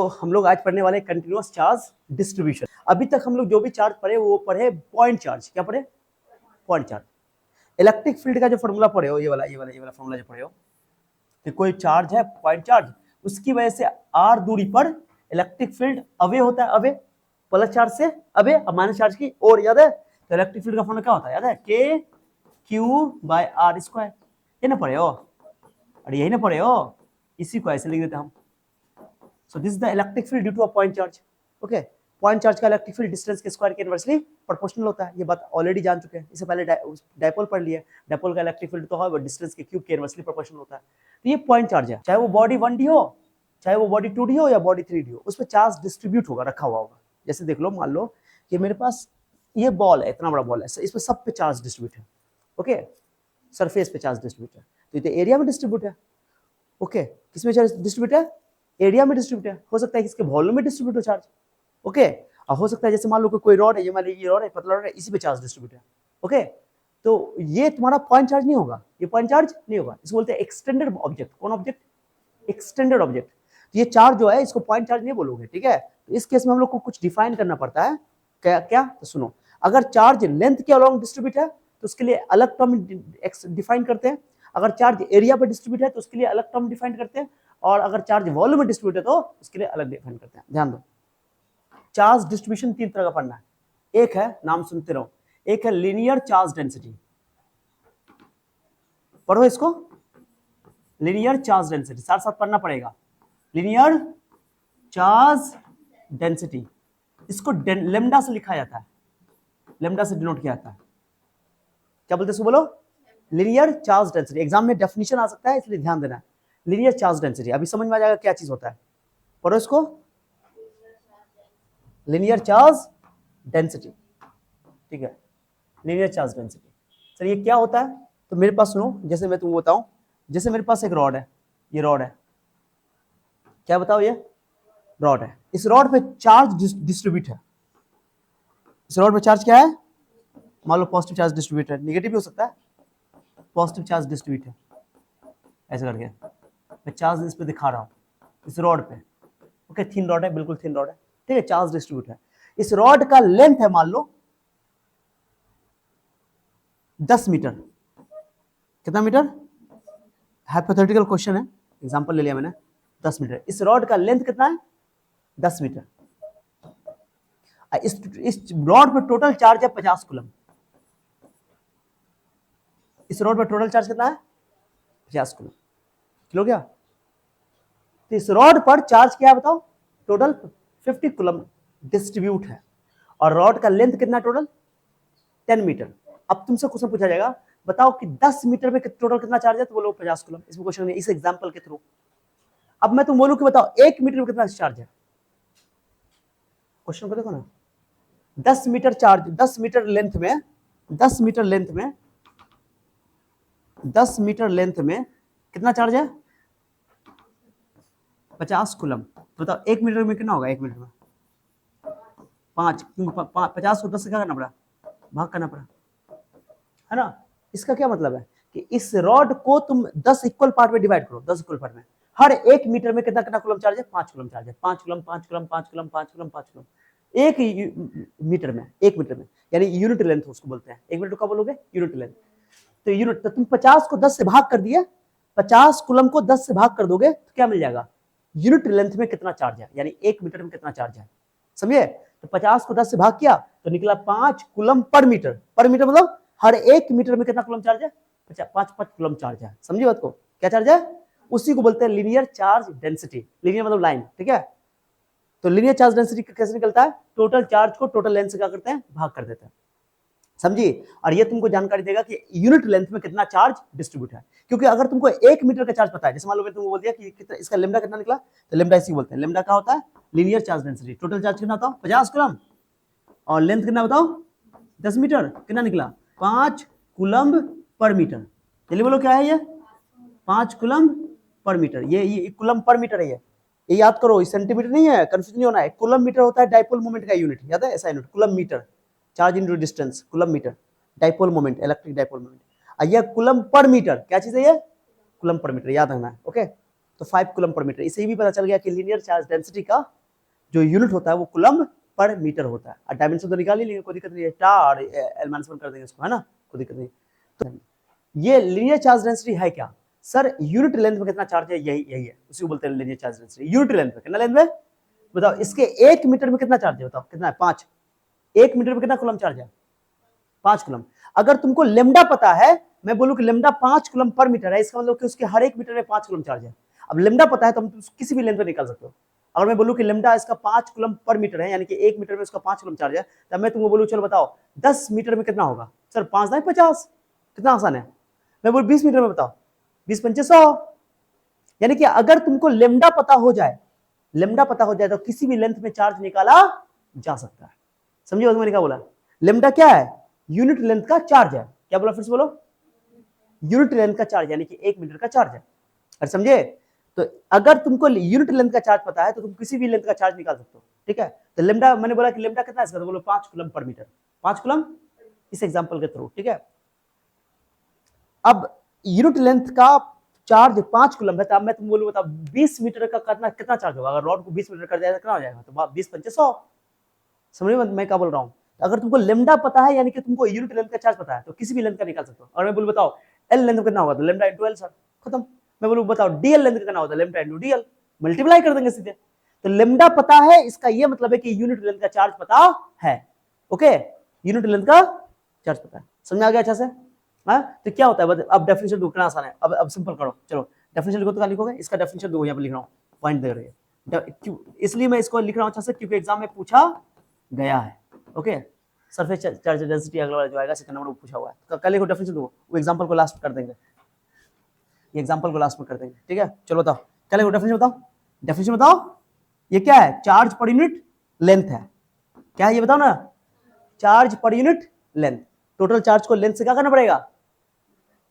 तो हम लोग आज पढ़ने वाले कंटिन्यूअस चार्ज डिस्ट्रीब्यूशन। अभी तक हम लोग जो भी चार्ज पढ़े वो पढ़े पॉइंट चार्ज। क्या पढ़े? Point charge. इलेक्ट्रिक फील्ड का जो फॉर्मूला पढ़े हो, ये वाला फॉर्मूला जो पढ़े हो कि कोई चार्ज है पॉइंट चार्ज, उसकी वजह से आर दूरी पर इलेक्ट्रिक फील्ड अवे होता है, अवे प्लस चार्ज से अवे और माइनस चार्ज की ओर, याद है? तो इलेक्ट्रिक फील्ड का फॉर्मूला क्या होता है, याद है? के क्यू बाय आर स्क्वायर। ये ना पढ़े हो? और यही ना पढ़े हो? इसी को ऐसे लिख देते हम। So this is the electric field due to a point charge. Okay, point charge का इलेक्ट्रिक फील्ड डिस्टेंस के स्क्वायर के इनवर्सली प्रोपोर्शनल होता है। ये बात ऑलरेडी जान चुके हैं, इससे पहले डायपोल पढ़ लिया। डायपोल का इलेक्ट्रिक फील्ड तो है वो डिस्टेंस के क्यूब के इनवर्सली प्रोपोर्शनल होता है। तो ये पॉइंट चार्ज है, चाहे वो बॉडी 1D हो, चाहे वो बॉडी 2D हो या बॉडी 3D हो, उस पर चार्ज डिस्ट्रीब्यूट होगा, रखा हुआ होगा। जैसे देख लो, मान लो कि मेरे पास ये बॉल है, इतना बड़ा बॉल है, इस पर सब पे चार्ज डिस्ट्रीब्यूट है। ओके, सरफेस पे चार्ज डिस्ट्रीब्यूट है, तो ये तो एरिया में डिस्ट्रीब्यूट है। ओके, किसमें चार्ज डिस्ट्रीब्यूट है? एरिया में डिस्ट्रीब्यूट है। हो सकता है इसके वॉल्यूम में डिस्ट्रीब्यूट हो चार्ज। ओके, और हो सकता है जैसे मान लो कोई रॉड है, ये मान लीजिए रॉड है, पतला रॉड है, इसी पे चार्ज डिस्ट्रीब्यूट है। ओके, तो ये तुम्हारा पॉइंट चार्ज नहीं होगा, ये पॉइंट चार्ज नहीं होगा, इसको बोलते हैं एक्सटेंडेड ऑब्जेक्ट। कौन ऑब्जेक्ट? Extended object. तो ये चार्ज जो है इसको पॉइंट चार्ज नहीं बोलोगे, ठीक है? तो इस केस में हम लोग को कुछ डिफाइन करना पड़ता है। क्या? तो सुनो, अगर चार्ज लेंथ के अलोंग डिस्ट्रीब्यूट है तो उसके लिए अलग टर्म डिफाइन करते हैं। अगर चार्ज एरिया पर डिस्ट्रीब्यूट है तो उसके लिए अलग टर्म डिफाइन करते हैं। और अगर चार्ज वॉल्यूम में डिस्ट्रीब्यूट है तो उसके लिए अलग डिफाइन करते हैं। ध्यान दो, चार्ज डिस्ट्रीब्यूशन तीन तरह का पढ़ना है। एक है, नाम सुनते रहो, एक है लीनियर चार्ज डेंसिटी। पढ़ो इसको, लीनियर चार्ज डेंसिटी साथ साथ पढ़ना पड़ेगा। लीनियर चार्ज डेंसिटी, इसको लेमडा से लिखा जाता है, लेमडा से डिनोट किया जाता है। क्या बोलते हैं इसको? बोलो, लीनियर चार्ज डेंसिटी। एग्जाम में डेफिनेशन आ सकता है, इसलिए ध्यान देना है। लीनियर चार्ज डेंसिटी, अभी समझ में आ जाएगा क्या चीज होता है। पढ़ो इसको, लीनियर चार्ज डेंसिटी, ठीक है? Linear charge density. सर ये क्या होता है? तो मेरे पास सुनो, जैसे मैं तुमको बताऊं, जैसे मेरे पास एक रॉड है, ये रॉड है, क्या बताओ? ये रॉड है। इस रॉड पे चार्ज डिस्ट्रीब्यूट है। इस रॉड पे चार्ज क्या है? मान लो पॉजिटिव चार्ज डिस्ट्रीब्यूट है, नेगेटिव भी हो सकता है। पॉजिटिव चार्ज डिस्ट्रीब्यूट है, ऐसे करके मैं चार्ज इस पे दिखा रहा हूँ, इस रॉड पे। ओके, थिन रॉड है, बिल्कुल थिन रॉड है, ठीक है? चार्ज डिस्ट्रीब्यूट है। इस रॉड का लेंथ है मान लो 10 मीटर। कितना मीटर? हाइपोथेटिकल क्वेश्चन है, एग्जांपल ले लिया मैंने। 10 मीटर। इस रॉड का लेंथ कितना है? 10 मीटर। इस रॉड पर टोटल चार्ज है 50 कूलम। इस रॉड पर टोटल चार्ज कितना है? 50 कूलम। किलो क्या? तो इस रॉड पर चार्ज क्या है बताओ? टोटल 50 कूलम डिस्ट्रीब्यूट है। और रॉड का लेंथ कितना टोटल? 10 मीटर। अब तुमसे क्वेश्चन पूछा जाएगा, बताओ कि 10 मीटर में टोटल कितना चार्ज है? तो बोलो 50 कूलम। इसमें क्वेश्चन नहीं, इस एग्जांपल के थ्रू। अब मैं तुम बोलूं कि बताओ 1 मीटर में कितना चार्ज है? क्वेश्चन को देखो ना, 10 मीटर चार्ज, 10 मीटर लेंथ में, 10 मीटर लेंथ में, 10 मीटर लेंथ में कितना चार्ज है? 50 कूलम। तो बताओ 1 मीटर में कितना होगा? 1 मीटर में 5, क्योंकि 50 को 10 से क्या करना पड़ा? भाग करना पड़ा, है ना? इसका क्या मतलब है कि इस रॉड को तुम 10 इक्वल पार्ट में डिवाइड करो, 10 इक्वल पार्ट में। हर 1 मीटर में कितना कितना कूलम चार्ज है? 5 कूलम चार्ज है। 5 coulomb, 5 coulomb, 5 coulomb, 5 coulomb, 5 coulomb, एक मीटर में, 1 मीटर में, यानी यूनिट लेंथ उसको बोलते हैं। 1 मीटर का बोलोगे यूनिट लेंथ। तो यूनिट, तो तुम 50 को 10 से भाग कर दिए, 50 कूलम को 10 से भाग कर दोगे तो क्या मिल जाएगा? यूनिट लेंथ में कितना चार्ज है, यानी 1 मीटर में कितना चार्ज है। समझिए? तो 50 को 10 से भाग किया तो निकला 5 कूलम पर मीटर। पर मीटर मतलब हर 1 मीटर में कितना कूलम चार्ज है? 5 कूलम चार्ज है। समझिए बात को? क्या चार्ज है? उसी को बोलते हैं लीनियर चार्ज डेंसिटी। लीनियर मतलब लाइन, ठीक है? तो लीनियर चार्ज डेंसिटी कैसे निकलता है? टोटल चार्ज को टोटल लेंथ से क्या करते हैं? भाग कर देते हैं। समझिए? और ये तुमको जानकारी देगा कि यूनिट लेंथ में कितना चार्ज डिस्ट्रीब्यूट है। क्योंकि अगर तुमको 1 मीटर का चार्ज पता है, जैसे मान लो मैं तुमको बोल दिया कि कितना इसका लेमडा कितना निकला, तो लेमडा इसी बोलते हैं। लेमडा क्या होता है? Linear charge density. Total charge कितना बताओ? 50 कूलम। और लेंथ कितना बताओ? 10 मीटर। कितना निकला? 5 कूलम पर मीटर। चलिए बोलो क्या है ये? 5 कूलम पर मीटर। ये कूलम पर मीटर है। ये याद करो, सेंटीमीटर नहीं है, कंफ्यूज नहीं होना है। कूलम मीटर होता है डाइपोल मोमेंट का यूनिट, याद है? ऐसा unit coulomb metre, charge into distance, coulomb metre, dipole moment, electric dipole moment. ये कूलम पर मीटर, क्या चीज है ये? कूलम पर मीटर, याद रखना है। ओके, तो 5 कूलम पर मीटर। इससे भी पता चल गया कि लीनियर चार्ज डेंसिटी का जो यूनिट होता है वो कूलम पर मीटर होता है। और डायमेंशन तो निकाल ही लेंगे, कोई दिक्कत नहीं है, टार L-1 कर देंगे इसको, है ना, कोई दिक्कत नहीं। तो ये लीनियर चार्ज डेंसिटी है क्या सर? यूनिट लेंथ में कितना चार्ज है, यही है, उसी को बोलते हैं linear charge density. Unit length में कितना लेंथ में बताओ, इसके 1 मीटर में कितना चार्ज है बताओ, कितना है 5। 1 मीटर में कितना कूलम चार्ज है 5 कूलम। अगर तुमको लेमडा पता है, मैं बोलूं कि लेमडा 5 कूलम पर मीटर है, इसका मतलब कि उसके हर 1 मीटर में 5 कूलम चार्ज है। अब लेमडा पता है तो हम किसी भी लेंथ पे निकाल सकते हो। अगर मैं बोलूं कि लेमडा इसका 5 कूलम पर मीटर है, यानी कि 1 मीटर में उसका 5 कूलम चार्ज है, तब मैं तुमको बोलूं चलो बताओ 10 मीटर में कितना होगा सर, 5 नहीं 50, कितना आसान है। मैं बोलूं 20 मीटर में बताओ, 20 पंचे 100। यानी कि अगर तुमको लेमडा पता हो जाए, लेमडा पता हो जाए तो किसी भी लेंथ में चार्ज निकाला जा सकता है। समझिए मैंने क्या बोला? लेमडा क्या है? यूनिट लेंथ का चार्ज है। क्या बोला फिर से बोलो? यूनिट लेंथ का चार्ज, यानी कि 1 मीटर का चार्ज है। अरे समझे? तो अगर तुमको यूनिट लेंथ का चार्ज पता है तो तुम किसी भी लेंथ का चार्ज निकाल सकते हो, ठीक है। तो लेमडा, मैंने बोला कि लेमडा कितना है इसका, तो बोलो 5 कूलम पर मीटर, 5 कूलम इस एग्जांपल के थ्रू, ठीक है। अब यूनिट लेंथ का चार्ज 5 कूलम है, तो अब मैं तुम बोलूं बताओ 20 मीटर का कितना चार्ज होगा। अगर रॉड को 20 मीटर कर दिया तो कितना हो जाएगा, तो 20 पंचे 100। समझ में मैं क्या बोल रहा हूं? अगर तुमको लेमडा पता है, यानी कि तुमको यूनिट लेंथ का चार्ज पता है, तो किसी भी लेंथ का निकाल सकते हो। और मैं बोलूं बताओ एल लेंथ कितना होगा, तो लेमडा इंटू एल, सर खत्म। मैं बोलूं बताओ डीएल लेंथ कितना होता है, लेमडा इंटू डीएल, मल्टीप्लाई कर देंगे सीधे। तो लेमडा पता है, इसका ये मतलब है कि यूनिट लेंथ का चार्ज पता है। ओके, यूनिट लेंथ का चार्ज पता है। समझ आ गया अच्छा से? हाँ, तो क्या होता है अब डेफिनेशन दो, कितना आसान है। अब सिंपल करो, चलो डेफिनेशन को तो क्या लिखोगे, इसका डेफिनेशन दो, यहाँ पे लिख रहा हूँ, पॉइंट दे रही है। इसलिए मैं इसको लिख रहा हूँ अच्छा से, क्योंकि एग्जाम में पूछा गया है। ओके, सरफेस चार्ज डेंसिटी अगला वाला जो आएगा सेकंड नंबर पूछा हुआ है, तो कल को डेफिनेशन दो, वो एग्जांपल को लास्ट कर देंगे, ये एग्जांपल को लास्ट में कर देंगे, ठीक है। चलो बताओ, कल को डेफिनेशन बताओ, डेफिनेशन बताओ। ये क्या है? चार्ज पर यूनिट लेंथ है। क्या है ये बताओ ना? Charge per unit length. Total charge को लेंथ से क्या करना पड़ेगा,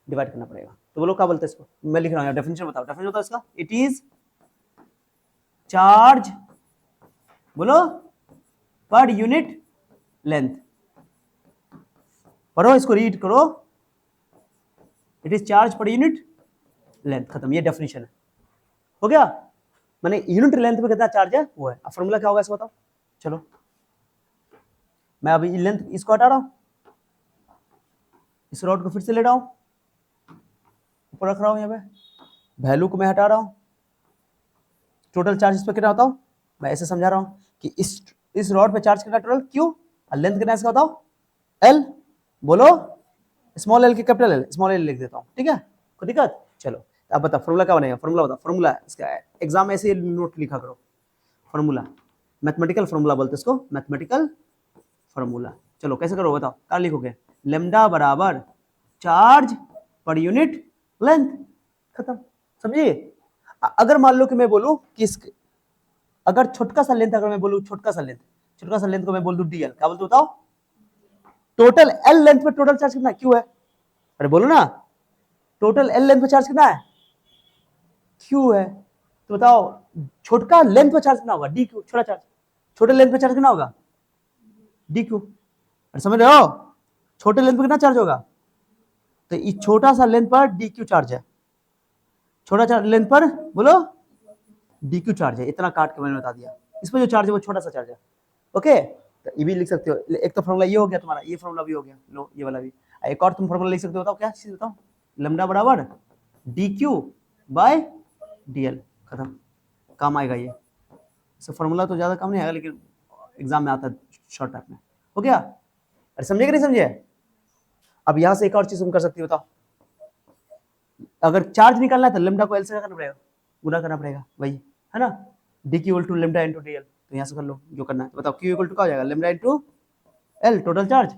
डिवाइड करना पड़ेगा। तो बोलो क्या बोलते हैं इसको, मैं लिख रहा हूँ डेफिनेशन बताओ, डेफिनेशन बताओ इसका। इट इज चार्ज, बोलो, पर यूनिट लेंथ। पढ़ो इसको, रीड करो। It is charge per unit length, खत्म। ये डेफिनेशन है, हो गया। माने यूनिट लेंथ में कितना चार्ज है वो है। अब फॉर्मूला क्या होगा इसको बताओ। चलो मैं अभी लेंथ इसको हटा रहा हूं, इस रॉड को फिर से ले रहा हूं, ऊपर रख रहा हूं, यहाँ पे वैल्यू को मैं हटा रहा हूं, टोटल चार्ज इस पर कितना बताओ। मैं ऐसे समझा रहा हूं कि इस रॉड पे चार्ज कितना टोटल क्यू, और लेंथ कितना इसका बताओ एल। बोलो स्मॉल एल की कैपिटल एल, स्मॉल एल लिख देता हूं, ठीक है, कोई दिक्कत? चलो अब बताओ फॉर्मूला क्या बनेगा, फॉर्मूला बताओ। फॉर्मूला इसका एग्जाम में ऐसे नोट लिखा करो, फॉर्मूला, मैथमेटिकल फॉर्मूला बोलते हैं इसको, मैथमेटिकल फॉर्मूला। चलो कैसे करो बताओ, क्या लिखोगे? लेमडा बराबर चार्ज पर यूनिट लेंथ, खत्म। समझिए? अगर मान लो कि मैं बोलूं कि अगर छोटका सा लेंथ, अगर मैं बोलूं छोटका सा लेंथ को मैं बोल दूं डीएल, क्या बोलते बताओ? टोटल एल लेंथ पे टोटल चार्ज कितना क्यू है? अरे बोलो ना, टोटल एल लेंथ पे चार्ज कितना है? क्यू है। तो बताओ छोटका लेंथ पे चार्ज कितना होगा? D Q. छोटा चार्ज, छोटे लेंथ पे चार्ज कितना होगा? D Q. समझ रहे हो? छोटे लेंथ पे कितना चार्ज होगा? तो ये छोटा सा लेंथ पर डी क्यू चार्ज है, छोटा लेंथ पर बोलो डी क्यू चार्ज है। इतना काट के मैंने बता दिया, इस पर जो चार्ज है वो छोटा सा चार्ज है। ओके, तो ये भी लिख सकते हो। एक तो फॉर्मूला ये हो गया तुम्हारा, ये फॉर्मूला भी हो गया, लो ये वाला भी। एक और तुम फॉर्मूला लिख सकते हो, बताओ क्या चीज बताओ? लैम्डा बराबर D Q by D L, खत्म। काम आएगा ये, इससे फॉर्मूला तो ज्यादा काम नहीं आएगा, लेकिन एग्जाम में आता है शॉर्ट टाइप में। हो गया? अरे समझे कि नहीं समझे? अब यहां से एक और चीज तुम कर सकती हो, बताओ। अगर चार्ज निकालना है तो लेमडा को एल से क्या करना पड़ेगा, गुना करना पड़ेगा, वही है ना। D Q to lambda into D L, तो यहाँ से कर लो जो करना है। बताओ क्यू इक्वल टू क्या हो जाएगा, lambda into L total charge.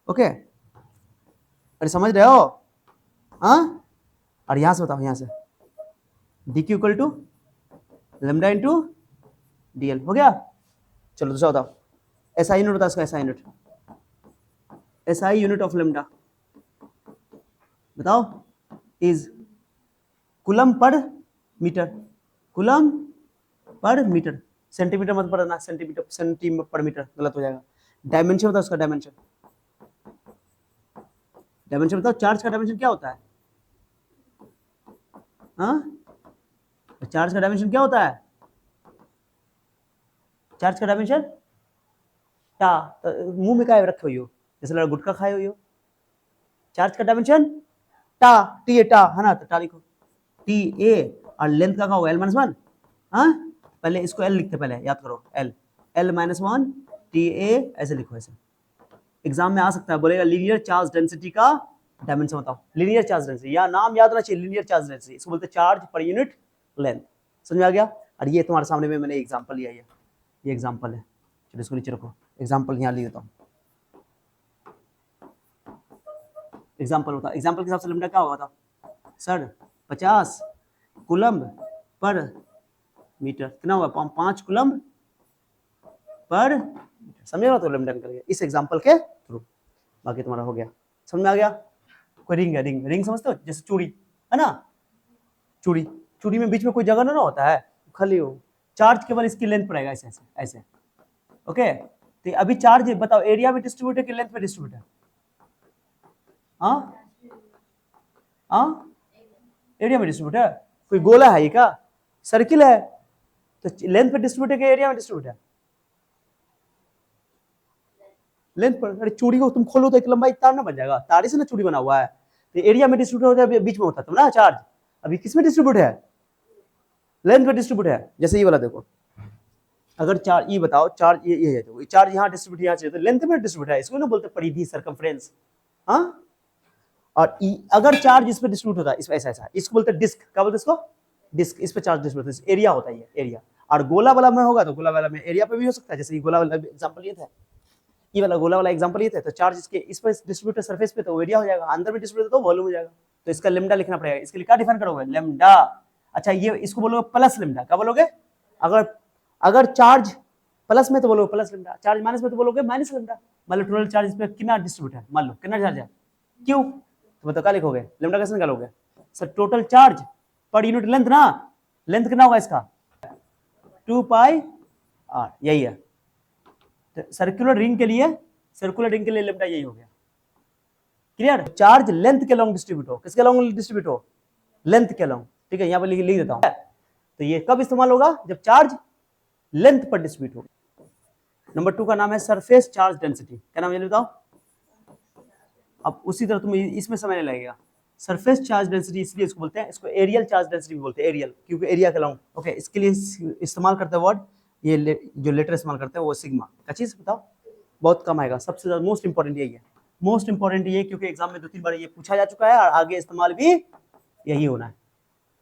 Okay, अरे समझ रहे हो? हाँ, और यहाँ से बताओ, यहाँ से D Q equal to lambda into D L, हो गया। चलो दूसरा बताओ, एसआई यूनिट बताओ इसका, SI unit, SI unit of lambda बताओ is coulomb per metre, coulomb per metre, centimetre मत पढ़ना, सेंटीमीटर सेंटीमीटर पर मीटर गलत हो जाएगा। डायमेंशन बताओ उसका, डायमेंशन, डायमेंशन बताओ, चार्ज का डायमेंशन क्या होता है? हाँ, तो चार्ज का डायमेंशन क्या होता है? चार्ज का डायमेंशन टा। तो मुंह में काय रखे हुई हो, जैसे लड़ा गुटखा खाए हुई हो। चार्ज का डायमेंशन टा, टी ए टा है ना, तो टा लिखो टी ए, और लेंथ का होगा L-1। हाँ, पहले इसको L लिखते, पहले याद करो L, L-1 टी ए, ऐसे लिखो ऐसे। एग्जाम में आ सकता है, बोलेगा लीनियर चार्ज डेंसिटी का डायमेंशन बताओ। लीनियर चार्ज डेंसिटी, या नाम याद रखना चाहिए, लीनियर चार्ज डेंसिटी, इसको बोलते हैं चार्ज पर यूनिट लेंथ। समझ में आ गया? और ये तुम्हारे सामने में मैंने एग्जांपल लिया है, ये एग्जांपल है। चलो इसको नीचे रखो, एग्जांपल यहाँ लिख देता हूँ। एग्जांपल होता है, एग्जांपल के हिसाब से लैम्डा क्या होगा था सर? 50 कूलम्ब पर मीटर, कितना होगा? 5 कूलम्ब पर मीटर। समझ रहा? तो लैम्डा निकल गया इस एग्जांपल के थ्रू। बाकी तुम्हारा हो गया, समझ में आ गया? कोई रिंग है, रिंग, रिंग समझते हो? जैसे चूड़ी है ना, चूड़ी, चूड़ी में बीच में कोई जगह ना होता है, खाली हो। चार्ज केवल इसकी लेंथ पर आएगा, ऐसे ऐसे ऐसे। ओके, तो अभी चार्ज बताओ एरिया में डिस्ट्रीब्यूट है कि लेंथ में डिस्ट्रीब्यूट है? हाँ हाँ, एरिया में डिस्ट्रीब्यूट है। कोई गोला है ये क्या? सर्किल है, तो लेंथ पे डिस्ट्रीब्यूट है कि एरिया में डिस्ट्रीब्यूट है? लेंथ पर। अरे चूड़ी को तुम खोलो तो एक लंबाई तार ना बन जाएगा, तारे से ना चूड़ी बना हुआ है, तो एरिया में डिस्ट्रीब्यूट होता है, बीच में होता है ना चार्ज। अभी किस में डिस्ट्रीब्यूट है? लेंथ पे डिस्ट्रीब्यूट है। जैसे ये वाला देखो, अगर चार्ज, ये बताओ चार्ज ये है, देखो चार्ज यहाँ डिस्ट्रीब्यूट यहाँ चाहिए, तो लेंथ में डिस्ट्रीब्यूट है, इसको ना बोलते परिधि, सर्कमफ्रेंस। हाँ, और अगर चार्ज इस पे डिस्ट्रीब्यूट होता है, इस ऐसा ऐसा, इसको बोलते हैं डिस्क। क्या बोलते हैं इसको? डिस्क। इस पे चार्ज डिस्ट्रीब्यूट होता है, एरिया होता है ये, एरिया। और गोला वाला में होगा तो गोला वाला में एरिया पे भी हो सकता है, जैसे ये गोला वाला एग्जांपल ये था, ये वाला गोला वाला एग्जांपल ये था, तो चार्ज इसके इस पे डिस्ट्रीब्यूट है सरफेस पे, तो एरिया हो जाएगा, अंदर में डिस्ट्रीब्यूट तो वॉल्यूम हो जाएगा। तो इसका लेमडा लिखना पड़ेगा, इसके लिए क्या डिफाइन करोगे? लेमडा। अच्छा, ये इसको बोलोगे प्लस लेमडा। क्या बोलोगे? अगर अगर चार्ज प्लस में तो बोलोगे प्लस लेमडा, चार्ज माइनस में तो बोलोगे माइनस लेमडा। मान लो टोटल चार्ज इस पे कितना डिस्ट्रीब्यूट है, मान लो कितना चार्ज है, क्यों, तो बताओ क्या लिखोगे? लेमडा कैसे निकालोगे sir? Total charge per unit length ना, लेंथ कितना होगा इसका? 2 पाई आर, यही है। तो सर्कुलर रिंग के लिए, सर्कुलर रिंग के लिए लेमडा यही हो गया। क्लियर? चार्ज लेंथ के लॉन्ग डिस्ट्रीब्यूट हो, किसके लॉन्ग डिस्ट्रीब्यूट हो? लेंथ के लॉन्ग। ठीक है, यहाँ पर लिख देता हूं। तो ये कब इस्तेमाल होगा? जब चार्ज लेंथ पर डिस्ट्रीब्यूट होगा। नंबर 2 का नाम है सरफेस चार्ज डेंसिटी। क्या नाम है बताओ? अब उसी तरह तुम इसमें समझने लगेगा। सरफेस चार्ज डेंसिटी इसलिए इसको बोलते हैं, इसको एरियल चार्ज डेंसिटी भी बोलते हैं, एरियल, क्योंकि एरिया के लॉन्ग। ओके, इसके लिए इस्तेमाल करते हैं वर्ड, ये जो लेटर इस्तेमाल करते हैं वो सिग्मा का चीज बताओ, बहुत कम आएगा। सबसे ज्यादा मोस्ट इंपॉर्टेंट यही है, मोस्ट इंपॉर्टेंट ये, क्योंकि एग्जाम में 2-3 बार ये पूछा जा चुका है और आगे इस्तेमाल भी यही होना है,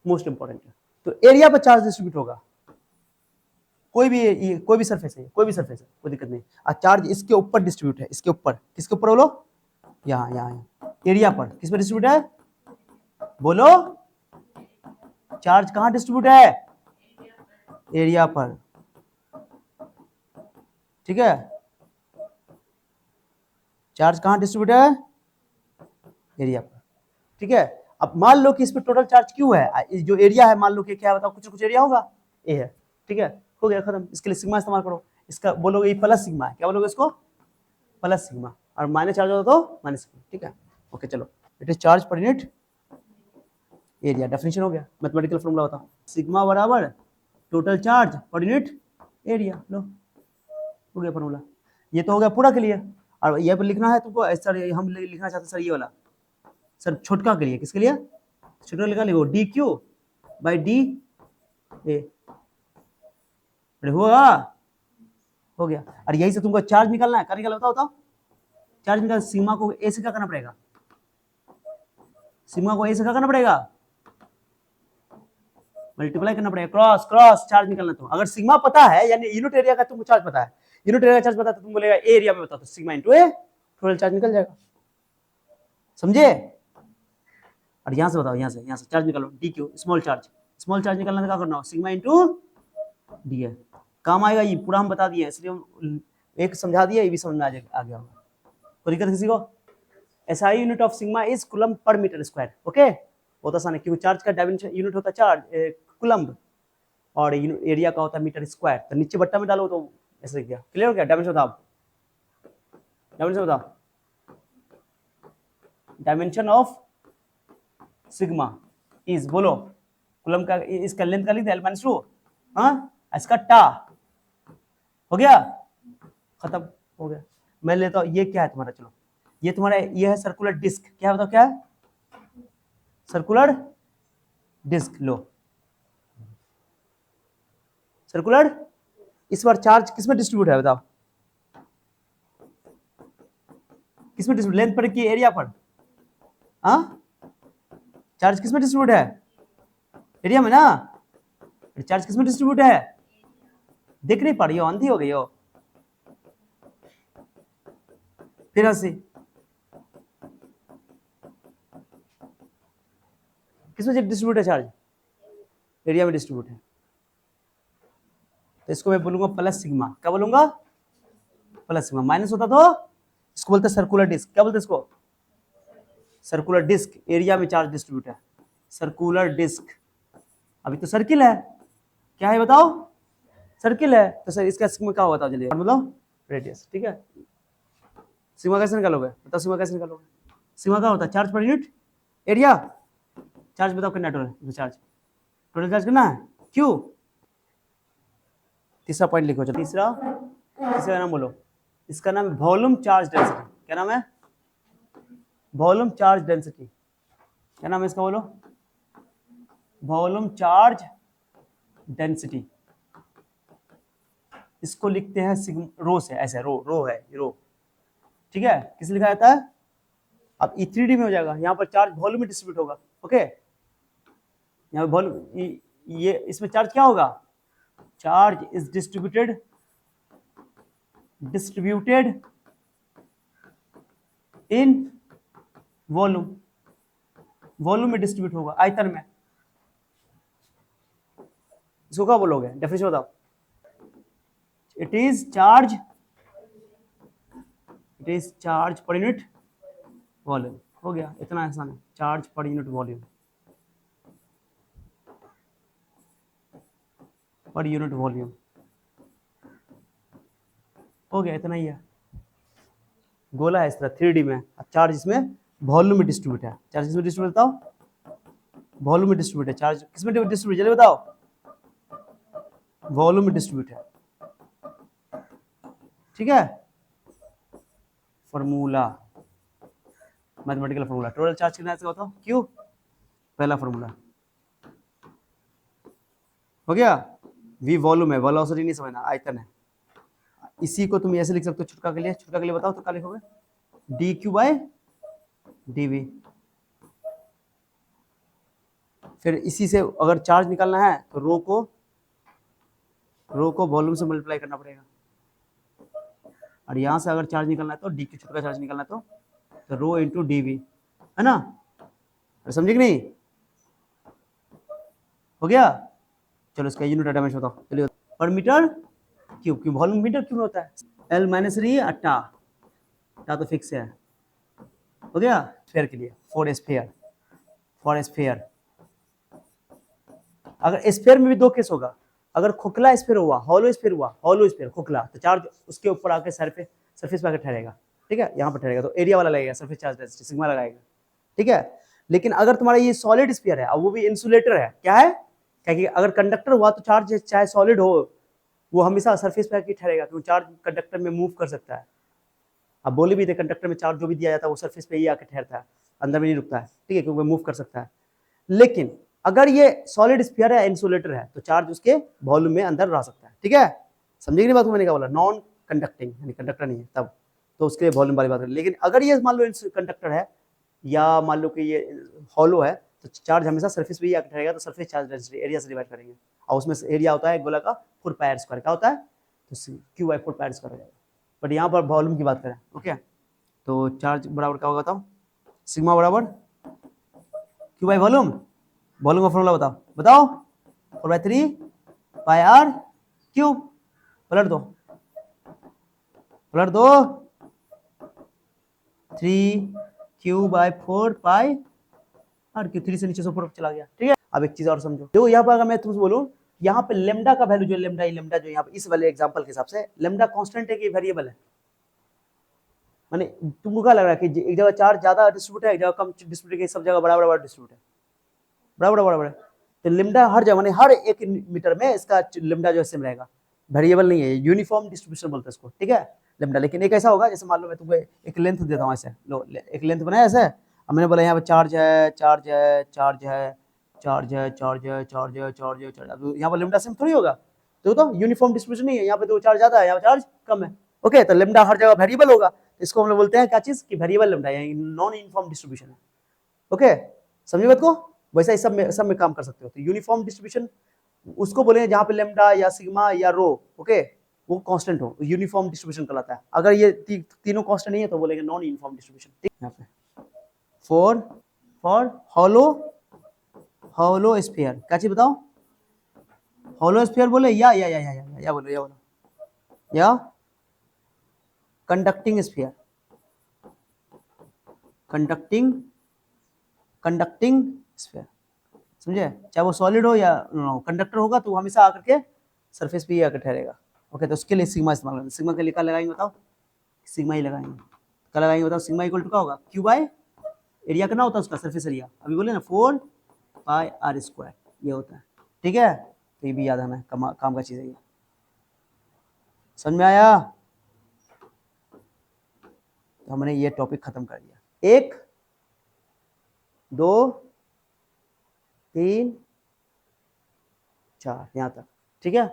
मोस्ट इंपॉर्टेंट है। तो एरिया पर चार्ज डिस्ट्रीब्यूट होगा, कोई भी सरफेस है, कोई भी सरफेस है, कोई दिक्कत नहीं। और चार्ज इसके ऊपर डिस्ट्रीब्यूट है, इसके ऊपर, किसके ऊपर बोलो? यहाँ यहाँ एरिया पर। किस पर डिस्ट्रीब्यूट है बोलो? चार्ज कहां डिस्ट्रीब्यूट है? एरिया पर। ठीक है, चार्ज कहां डिस्ट्रीब्यूट है? एरिया पर। ठीक है, अब मान लो कि इस पर टोटल चार्ज क्यों है, जो एरिया है मान लो कि क्या बताओ, कुछ एरिया होगा, ए है। ठीक है, हो गया खत्म। इसके लिए सिग्मा इस्तेमाल करो, इसका बोलोगे प्लस सिग्मा है, क्या बोलोगे इसको? Plus sigma. और माइनस चार्ज होता तो माइनस सिग्मा। ठीक है, ओके चलो, it is charge per unit area. Definition हो गया, मैथमेटिकल फॉर्मूला होता सिग्मा बराबर total charge per unit area. लो, हो गया फॉर्मूला। ये तो हो गया पूरा के लिए। और ये पर लिखना है तुमको, सर हम लिखना चाहते हैं सर ये वाला, सर छोटका के लिए, किसके लिए? छोटा लिखा, लिखो D Q by D A. होगा, हो गया। और यही से तुमको चार्ज निकालना है, क्या निकालना बताओ? चार्ज निकाल, सीमा को ए से क्या करना पड़ेगा? सिग्मा को ए से क्या करना पड़ेगा? मल्टीप्लाई करना पड़ेगा, क्रॉस क्रॉस चार्ज निकालना। तो अगर सिग्मा पता है, यानी यूनिट एरिया का तुमको चार्ज पता है, यूनिट एरिया का चार्ज पता है, तो तुम बोलेगा एरिया में बता, तो सिग्मा इनटू ए, टोटल चार्ज निकल जाएगा। समझे? और यहां से बताओ, यहां से चार्ज निकालो, डी क्यू, स्मॉल चार्ज निकालना, तो क्या करना हो? सिग्मा इनटू डी है। काम आएगा, ये पूरा हम बता दिए, इसलिए हम एक समझा दिया, ये भी समझ में आ गया होगा। कोई दिक्कत किसी को? SI unit of sigma is coulomb पर मीटर स्क्वायर। ओके, बहुत आसान है, क्योंकि चार्ज का डायमेंशन यूनिट होता है चार्ज कूलम्ब, और एरिया का होता है मीटर स्क्वायर। तो नीचे बट्टा में डालो तो ऐसे लिख दिया। क्लियर हो गया? डायमेंशन बताओ, डायमेंशन बताओ। डायमेंशन ऑफ सिग्मा इज, बोलो, कूलम का इसका लेंथ का लिख दिया L-2, हाँ इसका टा हो गया, खत्म हो गया। मैं लेता हूँ ये क्या है तुम्हारा, चलो ये तुम्हारा ये है सर्कुलर डिस्क, क्या बताओ क्या है, सर्कुलर डिस्क। लो सर्कुलर, इस बार चार्ज किसमें डिस्ट्रीब्यूट है बताओ, किसमें डिस्ट्रीब्यूट, लेंथ पर की एरिया पर, हाँ चार्ज किसमें डिस्ट्रीब्यूट है, एरिया में ना, चार्ज किसमें डिस्ट्रीब्यूट है, देख नहीं पा रही हो, अंधी हो गई हो, फिर हंसी, किसमें डिस्ट्रीब्यूट है चार्ज, एरिया में डिस्ट्रीब्यूट है। तो इसको मैं बोलूंगा प्लस सिग्मा, क्या बोलूंगा, प्लस सिग्मा। माइनस होता तो इसको बोलते हैं सर्कुलर डिस्क, क्या बोलते हैं इसको, सर्कुलर डिस्क, एरिया में चार्ज डिस्ट्रीब्यूट है, सर्कुलर डिस्क। अभी तो सर्किल है, क्या है बताओ, सर्किल है, तो सर इसका सिग्मा क्या बताओ जल्दी, मतलब रेडियस, ठीक है। सिग्मा कैसे निकालोगे बताओ, सिग्मा कैसे निकालोगे, सिग्मा क्या होता है, charge per unit area, charge बताओ कितना टोटल चार्ज, टोटल चार्ज कितना है, क्यू। तीसरा पॉइंट लिखो, तीसरा का नाम बोलो, इसका नाम है वॉल्यूम चार्ज डेंसिटी, क्या नाम है, वॉल्यूम चार्ज डेंसिटी, क्या नाम है इसका बोलो, वॉल्यूम चार्ज डेंसिटी। इसको लिखते हैं रो से, ऐसे रो, रो है रो, ठीक है, किस लिखा जाता है, अब E3D में हो जाएगा, यहाँ पर चार्ज वॉल्यूम में डिस्ट्रीब्यूट होगा, ओके, यहाँ पर वॉल्यूम, ये इसमें चार्ज क्या होगा, charge is distributed in volume, volume में डिस्ट्रीब्यूट होगा, आयतन में। इसको क्या बोलोगे, डेफिनेशन बताओ, it is charge per unit volume, हो गया, इतना आसान है, charge per unit volume, per unit volume, हो गया, इतना ही है। गोला है इस तरह 3D में, चार्ज इसमें वॉल्यूम में डिस्ट्रीब्यूट है, चार्ज किसमें डिस्ट्रीब्यूट बताओ, वॉल्यूम में डिस्ट्रीब्यूट है, चार्ज किसमें डिस्ट्रीब्यूट जल्दी बताओ, वॉल्यूम में डिस्ट्रीब्यूट है, ठीक है। Formula, mathematical formula, total charge कितना है बताओ, क्यू, पहला फॉर्मूला हो गया, वी वॉल्यूम है, वेलोसिटी नहीं समझना, आयतन है। इसी को तुम ऐसे लिख सकते हो, छुटका के लिए बताओ तो क्या लिखोगे, D Q by D V. फिर इसी से अगर चार्ज निकालना है तो रो को वॉल्यूम से मल्टीप्लाई करना पड़ेगा, और यहां से अगर चार्ज निकालना है तो डी क्यू, छुटका चार्ज निकालना है तो रो इंटू डी वी, है ना, समझे कि नहीं, हो गया। चलो इसका यूनिट डायमेंशन बताओ, चलिए, पर मीटर क्यूब, क्यों वॉल्यूम मीटर क्यों होता है, एल माइनस री टा, टा तो फिक्स है, हो गया। स्फीयर के लिए फॉर स्फीयर, अगर स्फीयर में भी दो केस होगा, अगर खोखला स्फीयर हुआ, हॉलो स्फीयर खोखला, तो चार्ज उसके ऊपर आके सरफेस पे आके ठहरेगा, ठीक है, यहाँ पर ठहरेगा तो एरिया वाला लगेगा, सरफेस चार्ज डेंसिटी सिग्मा लगाएगा, ठीक है। लेकिन अगर तुम्हारा ये सॉलिड स्फीयर है और वो भी इंसुलेटर है, क्या है, क्योंकि अगर कंडक्टर हुआ तो चार्ज चाहे सॉलिड हो वो हमेशा सरफेस पे आके ठहरेगा, क्योंकि चार्ज कंडक्टर में मूव कर सकता है। अब बोले भी थे कंडक्टर में चार्ज जो भी दिया जाता है वो सरफेस पे ही आके ठहरता है, अंदर में नहीं रुकता है, ठीक है, क्योंकि मूव कर सकता है। लेकिन अगर ये सॉलिड स्फीयर है, इंसुलेटर है, तो चार्ज उसके वॉल्यूम में अंदर रह सकता है, ठीक है, समझे कि बात को मैंने क्या बोला, नॉन कंडक्टिंग यानी कंडक्टर नहीं है तब, तो उसके लिए वॉल्यूम वाली बात करें। लेकिन अगर ये मान लो कंडक्टर है या मान लो कि ये हॉलो है, तो चार्ज हमेशा सरफेस पे ही आके ठहरेगा, तो सरफेस चार्ज डेंसिटी एरिया से डिवाइड करेंगे, और उसमें एरिया होता है गोला का 4 पाई स्क्वायर, क्या होता है, तो क्यू बाई 4 पाई स्क्वायर हो जाएगा। बट यहाँ पर वॉल्यूम की बात करें, ओके, तो चार्ज बराबर क्या होगा बताओ, सिग्मा बराबर क्यू बाई वॉल्यूम, वॉल्यूम का फॉर्मूला बताओ 4/3 पाई आर क्यूब, पलट दो 3Q/4 पाई आर क्यूब, 3 से नीचे से ऊपर चला गया, ठीक है। अब एक चीज और समझो, देखो यहाँ पर अगर मैं तुमसे बोलूं, यहाँ पे लेमडा का वैल्यू जो लेमडा जो यहाँ पे इस वाले एग्जांपल के हिसाब से लेमडा कांस्टेंट है कि वेरिएबल है, माने तुमको क्या लग रहा है कि एक जगह चार्ज ज्यादा डिस्ट्रीब्यूट है, एक जगह कम डिस्ट्रीब्यूट है, सब जगह बराबर डिस्ट्रीब्यूट है, बराबर है, तो लिम्डा हर जगह माने हर एक मीटर में इसका लिम्डा जो है सेम रहेगा, वेरिएबल नहीं है, यूनिफॉर्म डिस्ट्रीब्यूशन बोलते हैं इसको, ठीक है लिम्डा। लेकिन एक ऐसा होगा जैसे मान लो मैं तुमको एक लेंथ देता हूँ ऐसे, लो एक लेंथ बनाया ऐसे, अब मैंने बोला यहाँ पे चार्ज है चार्ज है चार्ज है चार्ज है चार्ज है चार्ज है चार्ज है चार्ज, अब यहाँ पर लिम्डा सेम थोड़ी होगा, तो यूनिफॉर्म डिस्ट्रीब्यूशन नहीं है, यहाँ पे तो चार्ज ज्यादा है, यहाँ पे चार्ज कम है। ओके, तो लिम्डा हर जगह वेरिएबल होगा, इसको हम लोग बोलते हैं क्या चीज की वेरिएबल लिम्डा, यानी नॉन यूनिफॉर्म डिस्ट्रीब्यूशन है। ओके, समझे बात को? वैसा ही सब में काम कर सकते हो। तो यूनिफॉर्म डिस्ट्रीब्यूशन उसको बोलेंगे जहां पे लेम्डा या सिग्मा या रो, ओके, वो कांस्टेंट हो, यूनिफॉर्म डिस्ट्रीब्यूशन कहलाता है। अगर ये तीनों कांस्टेंट नहीं है तो बोलेंगे नॉन यूनिफॉर्म डिस्ट्रीब्यूशन। ठीक, यहाँ पे फॉर हॉलो स्फीयर, क्या चीज बताओ? हॉलो स्फीयर बोले या बोलो या कंडक्टिंग स्फीयर, कंडक्टिंग स्फीयर, समझे? चाहे वो सॉलिड हो या कंडक्टर होगा तो वो हमेशा आकर के सरफेस पे ही आकर ठहरेगा। ओके, तो उसके लिए सिग्मा इस्तेमाल करेंगे। सिग्मा के लिए क्या लगाएंगे बताओ? सिग्मा ही लगाएंगे। क्या लगाएंगे बताओ? सिग्मा इक्वल टू क्या होगा? क्यू बाय एरिया कितना होता है उसका, सरफेस एरिया, अभी बोले ना 4 पाई आर स्क्वायर, ये होता है। ठीक है, तो ये भी याद आना है, काम का चीज है ये। समझ में आया? तो हमने ये टॉपिक खत्म कर दिया, 1 2 3 4 यहाँ तक, ठीक है।